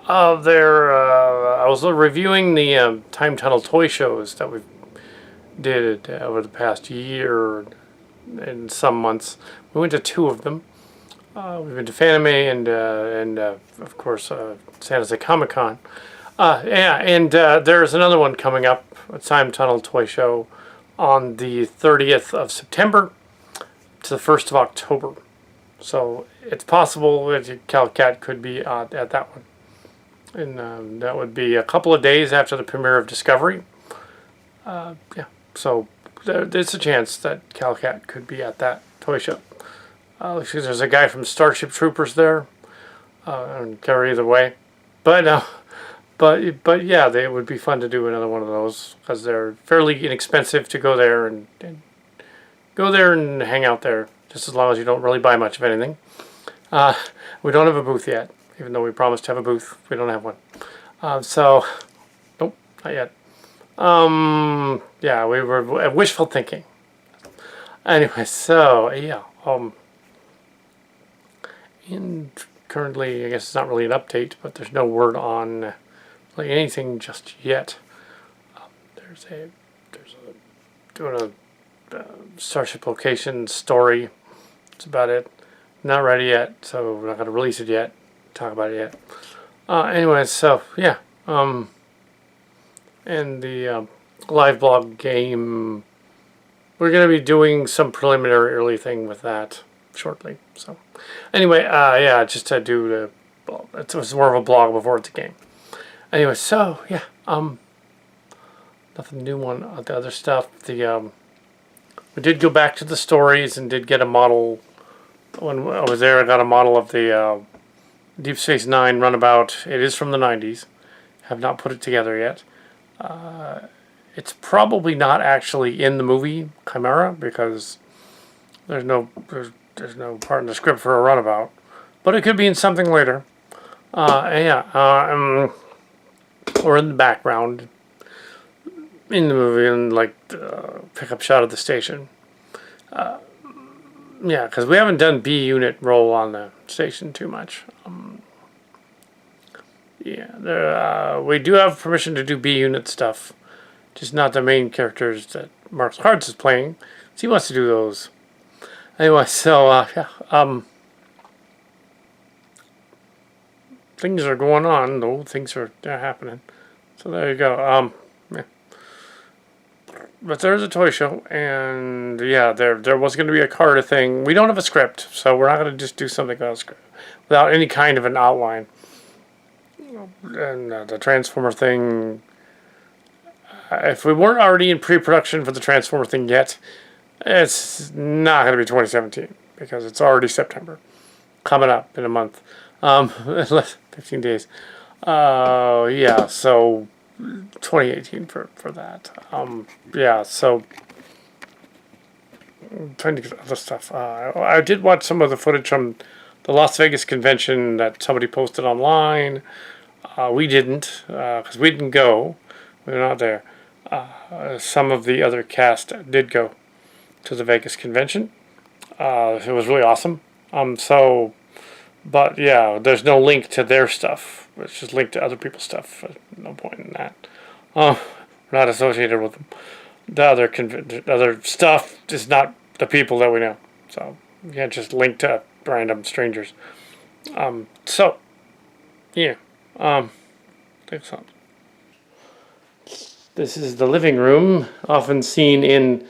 I was reviewing the time tunnel toy shows that we did over the past year and some months. We went to two of them. We've been to Fanime and of course San Jose Comic Con. Yeah, and there's another one coming up, a time tunnel toy show, on the 30th of September to the 1st of October. So it's possible that Kal Kat could be at that one. And that would be a couple of days after the premiere of Discovery. Yeah, so there's a chance that Kal Kat could be at that toy show. There's a guy from Starship Troopers there. And carry either way, but yeah, they would be fun to do another one of those because they're fairly inexpensive to go there and go there and hang out there. Just as long as you don't really buy much of anything. We don't have a booth yet, even though we promised to have a booth. We don't have one. So, nope, not yet. Yeah, we were wishful thinking. Anyway, so yeah. And currently, I guess it's not really an update, but there's no word on like anything just yet. There's a doing a Starship location story. That's about it. Not ready yet, so we're not going to release it yet. Talk about it yet. Anyway, so yeah. And the live blog game, we're going to be doing some preliminary early thing with that shortly. So anyway, yeah, just to do the, it was more of a blog before it's a game. Anyway, so yeah, nothing new on the other stuff. We did go back to the stories and did get a model. When I was there, I got a model of the Deep Space Nine runabout. It is from the 90s. Have not put it together yet. It's probably not actually in the movie Chimera because there's no part in the script for a runabout, but it could be in something later. Yeah, or in the background in the movie, and like pickup shot of the station. Yeah, because we haven't done B unit role on the station too much. Yeah, we do have permission to do B unit stuff, just not the main characters that Mark Hartz is playing. So he wants to do those. Anyway, so yeah, things are going on though. Things are happening. So there you go. Yeah. But there's a toy show, and yeah, there was going to be a Carter thing. We don't have a script, so we're not going to just do something without a script, without any kind of an outline. And the Transformer thing, if we weren't already in pre-production for the Transformer thing yet, it's not going to be 2017 because it's already September, coming up in a month, 15 days. Yeah, so 2018 for that. Yeah, so I'm trying to get other stuff. I did watch some of the footage from the Las Vegas convention that somebody posted online. We didn't, because we didn't go. We were not there. Some of the other cast did go to the Vegas convention. It was really awesome. But yeah, there's no link to their stuff. It's just linked to other people's stuff. No point in that. We're not associated with them. The other stuff is not the people that we know. So you can't just link to random strangers. So yeah. Thanks. This is the living room, often seen in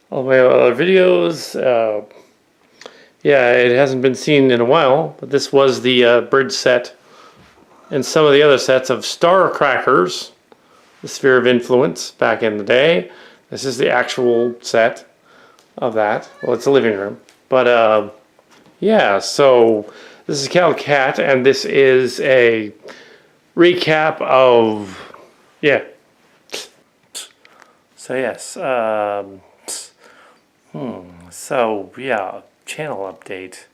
all my other videos. Yeah, it hasn't been seen in a while, but this was the bridge set and some of the other sets of Star Crackers, the Sphere of Influence, back in the day. This is the actual set of that. Well, it's a living room. But, yeah, so this is Kal Kat, and this is a recap of, yeah. So, yes, so, yeah, channel update.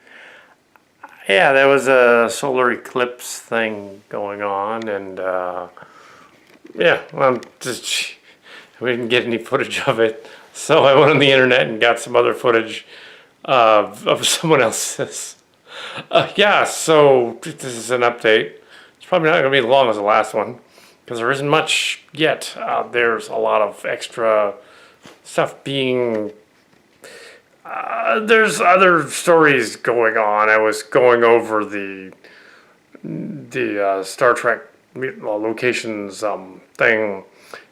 Yeah, there was a solar eclipse thing going on, and, yeah, well, we didn't get any footage of it, so I went on the internet and got some other footage of someone else's. Yeah, so this is an update. It's probably not going to be as long as the last one because there isn't much yet. There's a lot of extra stuff being. There's other stories going on. I was going over the Star Trek locations thing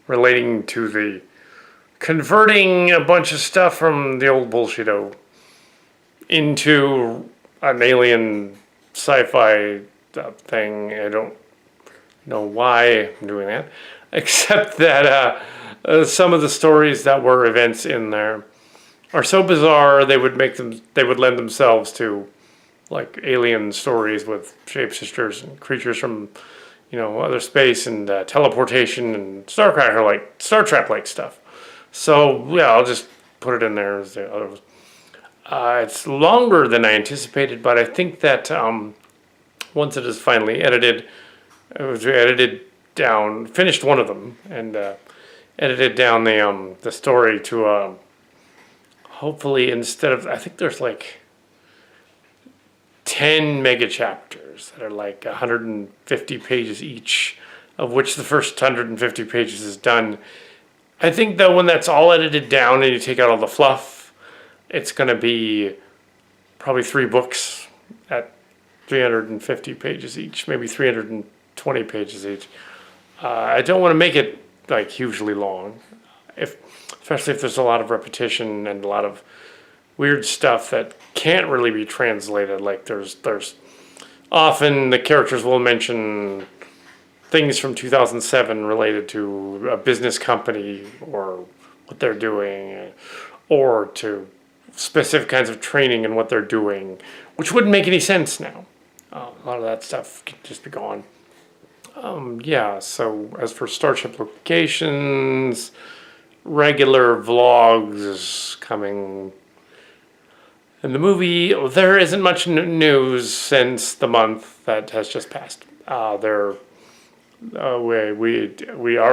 relating to the converting a bunch of stuff from the old bullshit into an alien sci-fi thing. I don't know why I'm doing that, except that some of the stories that were events in there are so bizarre they would lend themselves to like alien stories with shapeshifters and creatures from other space and teleportation and Star Trek like stuff. So yeah, I'll just put it in there as the others. It's longer than I anticipated, but I think that once it is finally edited, it was edited down, finished one of them, and edited down the story to hopefully instead of, I think there's like 10 mega chapters that are like 150 pages each, of which the first 150 pages is done. I think that when that's all edited down and you take out all the fluff, it's going to be probably 3 books at 350 pages each, maybe 320 pages each. I don't want to make it like hugely long, especially if there's a lot of repetition and a lot of weird stuff that can't really be translated. Like there's often the characters will mention things from 2007 related to a business company or what they're doing, or to specific kinds of training and what they're doing, which wouldn't make any sense now. A lot of that stuff can just be gone. Yeah, so as for Starship locations, regular vlogs coming. In the movie, there isn't much news since the month that has just passed. We are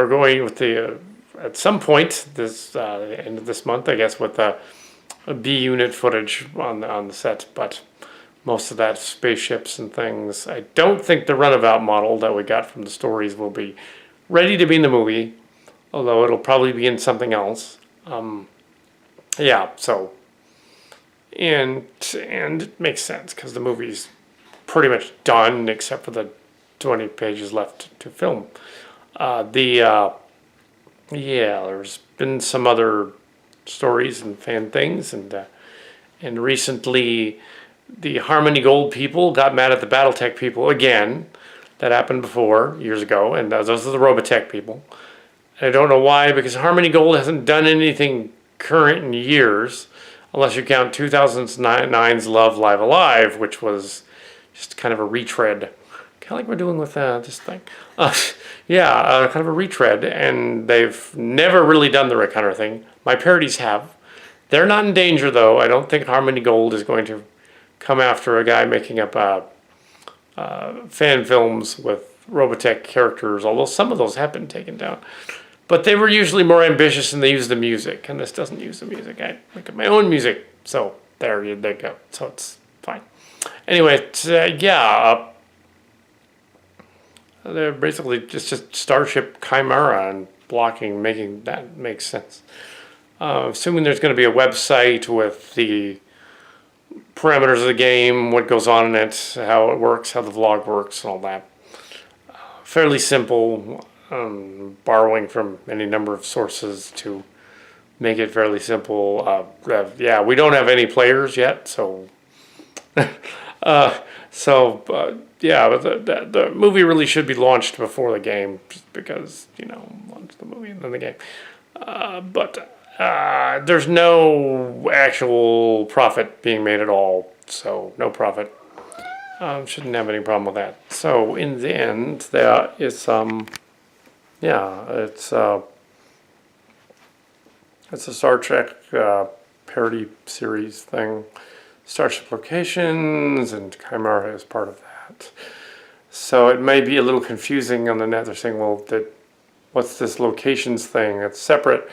going with the at some point this end of this month, I guess, with the B unit footage on the set, but most of that spaceships and things. I don't think the runabout model that we got from the stories will be ready to be in the movie, although it'll probably be in something else. Yeah, so and it makes sense because the movie's pretty much done except for the 20 pages left to film. There's been some other stories and fan things, and recently the Harmony Gold people got mad at the BattleTech people again. That happened before, years ago, and those are the Robotech people. I don't know why, because Harmony Gold hasn't done anything current in years, unless you count 2009's Love Live Alive, which was just kind of a retread. Kind of like we're doing with this thing. Kind of a retread, and they've never really done the right kind of thing. My parodies have. They're not in danger, though. I don't think Harmony Gold is going to come after a guy making up fan films with Robotech characters, although some of those have been taken down. But they were usually more ambitious and they used the music, and this doesn't use the music. I make up my own music, so there you go. So it's fine. Anyway, they're basically just Starship Chimera and blocking, making that make sense. Assuming there's going to be a website with the parameters of the game, what goes on in it, how it works, how the vlog works, and all that. Fairly simple, borrowing from any number of sources to make it fairly simple. We don't have any players yet, so but the movie really should be launched before the game, just because, launch the movie and then the game. There's no actual profit being made at all, so no profit. Shouldn't have any problem with that. So in the end, there is it's a Star Trek parody series thing. Starship locations, and Chimera is part of that. So it may be a little confusing on the net. They're saying, well, what's this locations thing? It's separate.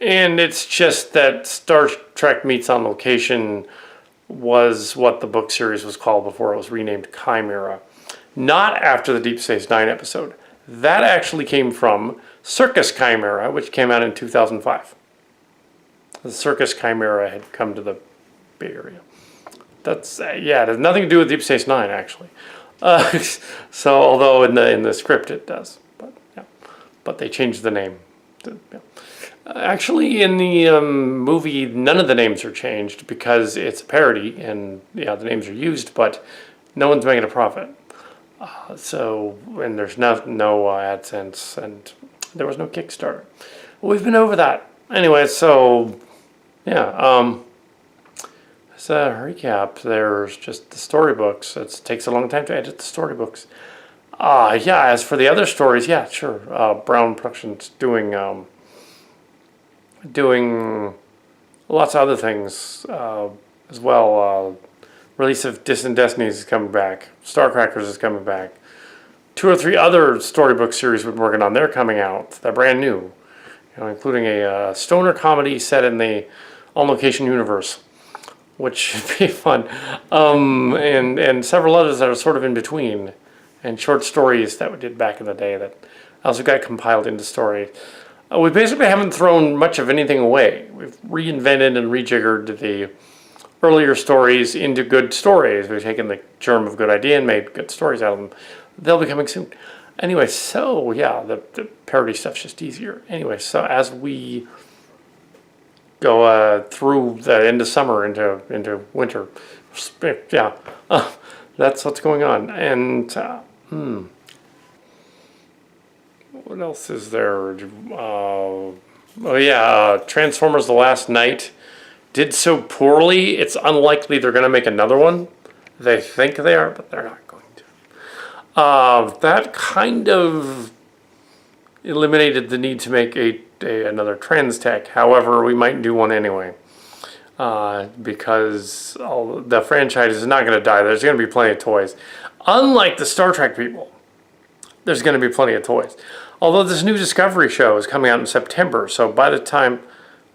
And it's just that Star Trek Meets on Location was what the book series was called before it was renamed Chimera. not after the Deep Space Nine episode. That actually came from Circus Chimera, which came out in 2005. The Circus Chimera had come to the Bay Area. That's yeah, it has nothing to do with Deep Space Nine, actually. So, although in the script it does, but yeah, but they changed the name. Yeah. Actually, in the movie, none of the names are changed because it's a parody, and yeah, the names are used, but no one's making a profit. So, and there's no AdSense, and there was no Kickstarter. We've been over that. Anyway, so yeah. As a recap, there's just the storybooks. It takes a long time to edit the storybooks. Yeah, as for the other stories, yeah, sure. Brown Productions doing lots of other things as well. Release of Distant Destinies is coming back. Starcrackers is coming back. 2 or 3 other storybook series we've been working on, they're coming out. They're brand new, including a stoner comedy set in the on-location universe, which should be fun, and several others that are sort of in between, and short stories that we did back in the day that also got compiled into story. We basically haven't thrown much of anything away. We've reinvented and rejiggered the earlier stories into good stories. We've taken the germ of good idea and made good stories out of them. They'll be coming soon. Anyway, so yeah, the parody stuff's just easier. Anyway, so as we go through the end of summer into winter, yeah, that's what's going on. And what else is there? Oh yeah, Transformers: The Last Knight did so poorly, it's unlikely they're going to make another one. They think they are, but they're not going to. That kind of eliminated the need to make another Trans Tech. However, we might do one anyway. Because the franchise is not going to die. There's going to be plenty of toys. Unlike the Star Trek people, there's going to be plenty of toys. Although this new Discovery show is coming out in September, so by the time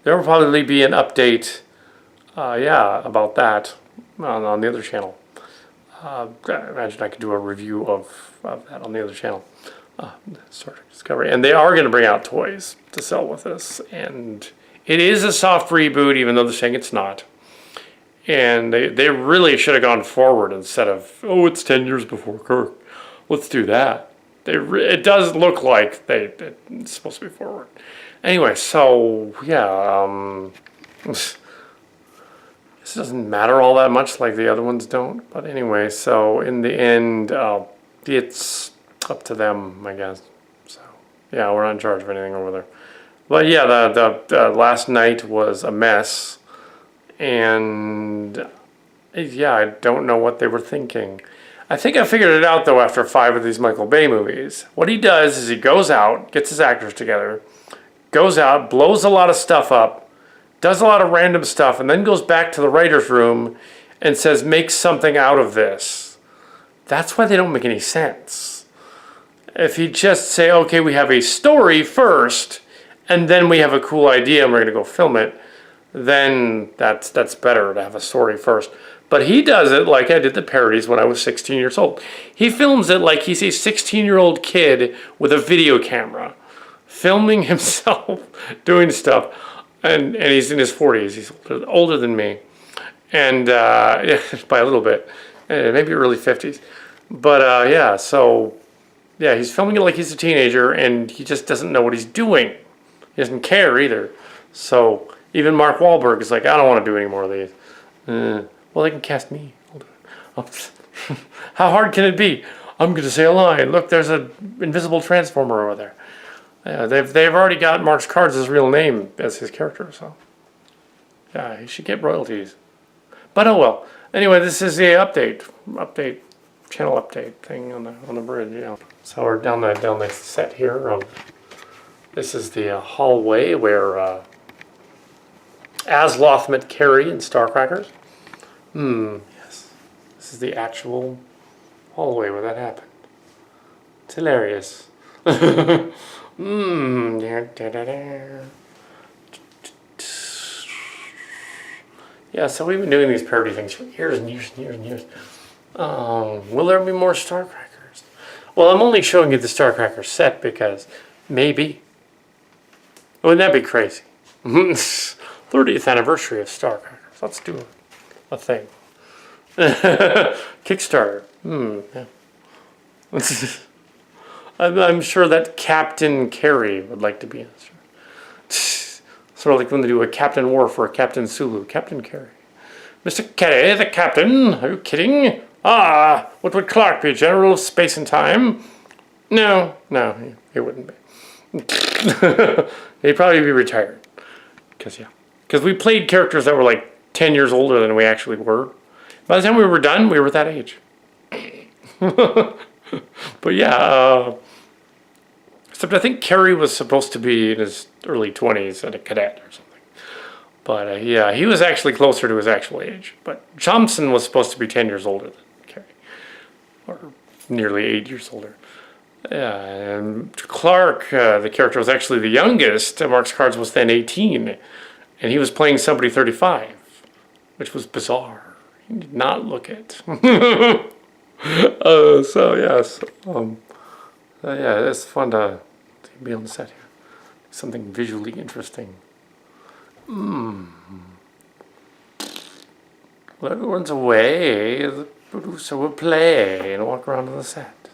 there will probably be an update, about that on the other channel. I imagine I could do a review of that on the other channel. Star Trek Discovery. And they are going to bring out toys to sell with this. And it is a soft reboot, even though they're saying it's not. And they really should have gone forward instead of, it's 10 years before Kirk. Let's do that. It does look like it's supposed to be forward. Anyway, so, yeah. This doesn't matter all that much like the other ones don't. But anyway, so in the end, it's up to them, I guess. So, yeah, we're not in charge of anything over there. But yeah, the last night was a mess. And yeah, I don't know what they were thinking. I think I figured it out, though, after 5 of these Michael Bay movies. What he does is he goes out, gets his actors together, goes out, blows a lot of stuff up, does a lot of random stuff, and then goes back to the writer's room and says, make something out of this. That's why they don't make any sense. If you just say, okay, we have a story first, and then we have a cool idea and we're going to go film it, then that's better to have a story first. But he does it like I did the parodies when I was 16 years old. He films it like he's a 16-year-old kid with a video camera, filming himself doing stuff. And he's in his 40s. He's older than me. And yeah, by a little bit. Maybe early 50s. But yeah, so yeah, he's filming it like he's a teenager, and he just doesn't know what he's doing. He doesn't care either. So even Mark Wahlberg is like, I don't want to do any more of these. Well, they can cast me. How hard can it be? I'm going to say a line. Look, there's an invisible transformer over there. Yeah, they've already got Mark Cards' real name as his character, so yeah, he should get royalties. But oh well. Anyway, this is the channel update thing on the bridge. Yeah. So we're down the set here. This is the hallway where Asloth met Carrie in Starcrackers. Yes. This is the actual hallway where that happened. It's hilarious. Yeah, so we've been doing these parody things for years and years and years and years. Will there be more Starcrackers? Well, I'm only showing you the Starcracker set because maybe. Wouldn't that be crazy? 30th anniversary of Starcracker. Let's do a thing. Kickstarter. Yeah. I'm sure that Captain Carey would like to be in this. Sort of like when they do a Captain Worf or a Captain Sulu. Captain Carey. Mr. Carey, the Captain. Are you kidding? Ah, what would Clark be? General of Space and Time? No, he wouldn't be. He'd probably be retired. Because we played characters that were like 10 years older than we actually were. By the time we were done, we were that age. But yeah, except I think Carey was supposed to be in his early 20s and a cadet or something. But yeah, he was actually closer to his actual age. But Thompson was supposed to be 10 years older than Carey. Or nearly 8 years older. Yeah, and Clark, the character, was actually the youngest. Mark's Cards was then 18. And he was playing somebody 35, which was bizarre. He did not look it. So yes, yeah, it's fun to be on the set here. Something visually interesting. When everyone's away, the producer will play and walk around on the set.